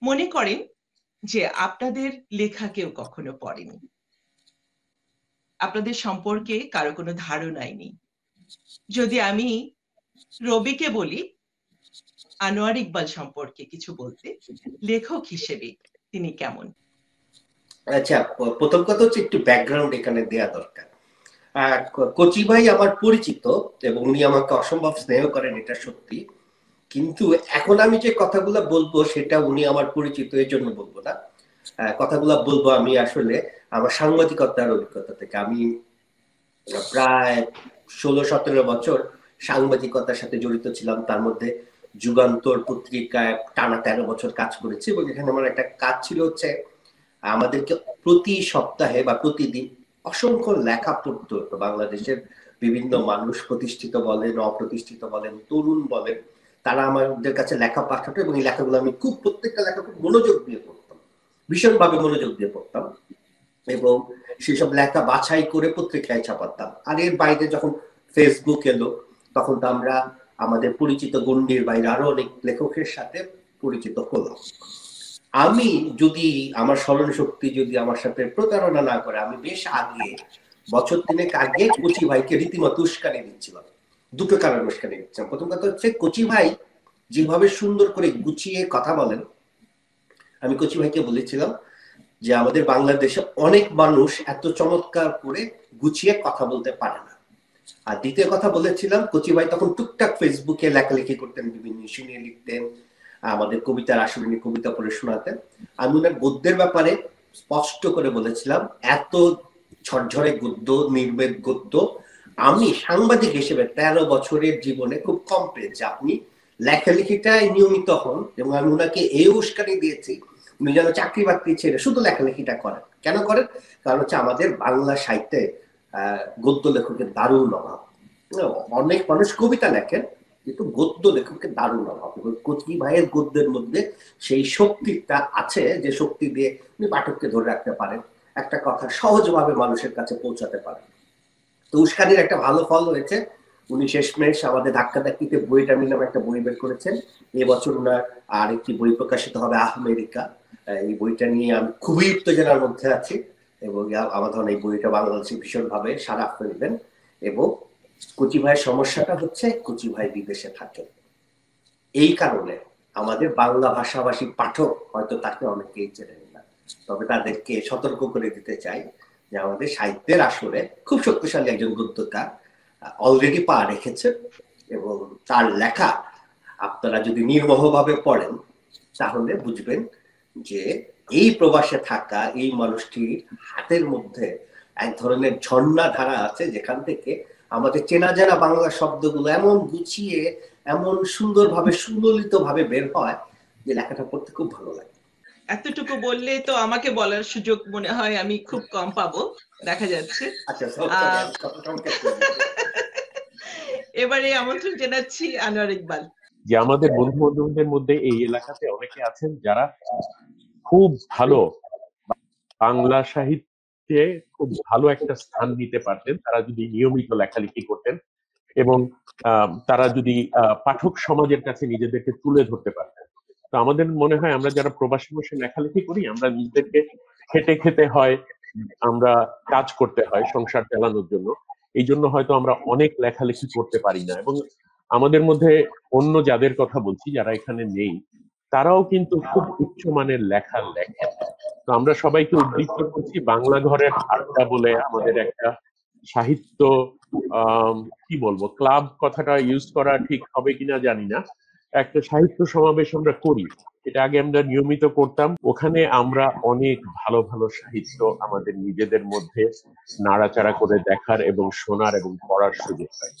মনে করেন যে আপনাদের লেখা কেউ কখনো পড়েনি, আপনাদের সম্পর্কে কারো কোনো ধারণাই নেই। যদি আমি রবিকে বলি আনোয়ার ইকবাল সম্পর্কে কিছু বলতে, লেখক হিসেবে তিনি কেমন? আচ্ছা, প্রথম কথা হচ্ছে একটু ব্যাকগ্রাউন্ড এখানে দেয়া দরকার। কচি ভাই আমার পরিচিত এবং উনি আমাকে অসম্ভব স্নেহ করেন, এটা সত্যি। কিন্তু এখন আমি যে কথাগুলো বলবো সেটা উনি আমার পরিচিত এই জন্য বলবো না। কথাগুলো বলবো আমি আসলে আমার সাংবাদিকতার অভিজ্ঞতা থেকে। আমি প্রায় 16-17 বছর সাংবাদিকতার সাথে জড়িত ছিলাম। তার মধ্যে যুগান্তর পত্রিকায় টানা 13 বছর কাজ করেছি এবং এখানে আমার একটা কাজ ছিল হচ্ছে আমাদেরকে প্রতি সপ্তাহে বা প্রতিদিন অসংখ্য লেখা পড়তে হতো। বাংলাদেশের বিভিন্ন মানুষ, প্রতিষ্ঠিত বলেন, অপ্রতিষ্ঠিত বলেন, তরুণ বলেন, তারা আমাদের কাছে লেখা পাঠাতো এবং এই লেখাগুলো আমি প্রত্যেকটা লেখা খুব মনোযোগ দিয়ে পড়তাম, ভীষণভাবে মনোযোগ দিয়ে পড়তাম এবং সেসব লেখা বাছাই করে পত্রিকায় ছাপাতাম। আর এর বাইরে যখন ফেসবুক এলো তখন তো আমরা আমাদের পরিচিত গণ্ডির বাইরে আরো অনেক লেখকের সাথে পরিচিত হলাম। আমি যদি আমার স্মরণ শক্তি যদি আমার সাথে প্রতারণা না করে, আমি বেশ আগে, বছর 3 আগে কচি ভাইকে রীতিমতো উস্কানি দিচ্ছিলাম। দুটো কারণে উস্কানি দিচ্ছিলাম। প্রথম কথা হচ্ছে কচি ভাই যেভাবে সুন্দর করে গুছিয়ে কথা বলেন, আমি কচি ভাইকে বলেছিলাম যে আমাদের বাংলাদেশে অনেক মানুষ এত চমৎকার করে গুছিয়ে কথা বলতে পারে না। আর দ্বিতীয় কথা বলেছিলাম, কচি ভাই তখন টুকটাক ফেসবুকে লেখালেখি করতেন, বিভিন্ন ইস্যু নিয়ে লিখতেন, আমাদের কবিতার আসরে নিয়ে কবিতা পড়ে শোনাতেন। আমি ওনার গদ্যের ব্যাপারে স্পষ্ট করে বলেছিলাম, এত ঝরঝরে গদ্য, নির্বেদ গদ্য আমি সাংবাদিক হিসেবে 13 বছরের জীবনে খুব কম পেয়েছি। আপনি লেখালেখিটাই নিয়মিত হন। এবং আমি ওনাকে এই উস্কানি দিয়েছি উনি যেন চাকরি বাকরি ছেড়ে শুধু লেখালেখিটা করেন। কেন করেন? কারণ হচ্ছে আমাদের বাংলা সাহিত্যে গদ্য লেখকের দারুণ অভাব। অনেক মানুষ কবিতা লেখেন কিন্তু গদ্য লেখকের দারুণ অভাব। কচি ভাইয়ের গদ্যের মধ্যে সেই শক্তিটা আছে, যে শক্তি দিয়ে উনি পাঠককে ধরে রাখতে পারেন, একটা কথা সহজভাবে মানুষের কাছে পৌঁছাতে পারেন। তো উস্কানির একটা ভালো ফল হয়েছে। উনি শেষমেশ আমাদের ধাক্কাধাক্কিতে বইটা মিলাম একটা বই বের করেছেন। এবছর উনার আরেকটি বই প্রকাশিত হবে, আহমেরিকা। এই বইটা নিয়ে আমি খুবই উত্তেজনার মধ্যে আছি এবং আমার ধারণা এই বইটা বাংলাদেশে ভীষণভাবে সাড়া ফেলবেন। এবং কচি ভাইয়ের সমস্যাটা হচ্ছে কচি ভাই বিদেশে থাকেন। এই কারণে আমাদের বাংলা ভাষাভাষী পাঠক হয়তো তাকে অনেকেই চেনেন না। তবে তাদেরকে সতর্ক করে দিতে চাই যে আমাদের সাহিত্যের আসলে খুব শক্তিশালী একজন গদ্যকার অলরেডি পা রেখেছেন এবং তার লেখা আপনারা যদি নির্মোহভাবে পড়েন তাহলে বুঝবেন যে এই প্রবাসে থাকা এই মানুষটির হাতের মধ্যে এক ধরনের ঝর্ণা ধারা আছে, যেখান থেকে আমাদের চেনা জানা বাংলা শব্দগুলো এমন গুছিয়ে, এমন সুন্দরভাবে সুললিত ভাবে বের হয় যে লেখাটা পড়তে খুব ভালো লাগে। এতটুকু বললে তো আমাকে বলার সুযোগ মনে হয় আমি খুব কম পাবো, দেখা যাচ্ছে। আচ্ছা, এবারে আমন্ত্রণ জানাচ্ছি আনোয়ার ইকবাল। যে আমাদের বন্ধু বান্ধবদের মধ্যে এই এলাকাতে অনেকে আছেন যারা খুব ভালো বাংলা সাহিত্যে খুব ভালো একটা স্থান নিতে পারতেন, তারা যদি নিয়মিত লেখালেখি করতেন এবং তারা যদি পাঠক সমাজের কাছে নিজেদেরকে তুলে ধরতে পারতেন। তো আমাদের মনে হয় আমরা যারা প্রবাসী বসে লেখালেখি করি, আমরা নিজেদেরকে খেটে খেতে হয়, আমরা কাজ করতে হয় সংসার চালানোর জন্য। এই জন্য হয়তো আমরা অনেক লেখালেখি করতে পারি না। এবং আমাদের মধ্যে অন্য যাদের কথা বলছি যারা এখানে নেই, তারাও কিন্তু খুব উচ্চমানের লেখা লেখেন। তো আমরা সবাইকে উদ্বুদ্ধ করছি, বাংলা ঘরের আড্ডা বলে আমাদের একটা সাহিত্য কি বলবো, ক্লাব কথাটা ইউজ করা ঠিক হবে কিনা জানি না, একটা সাহিত্য সমাবেশ আমরা করি। এটা আগে আমরা নিয়মিত করতাম। ওখানে আমরা অনেক ভালো ভালো সাহিত্য আমাদের নিজেদের মধ্যে নাড়াচাড়া করে দেখার এবং শোনার এবং পড়ার সুযোগ পাই।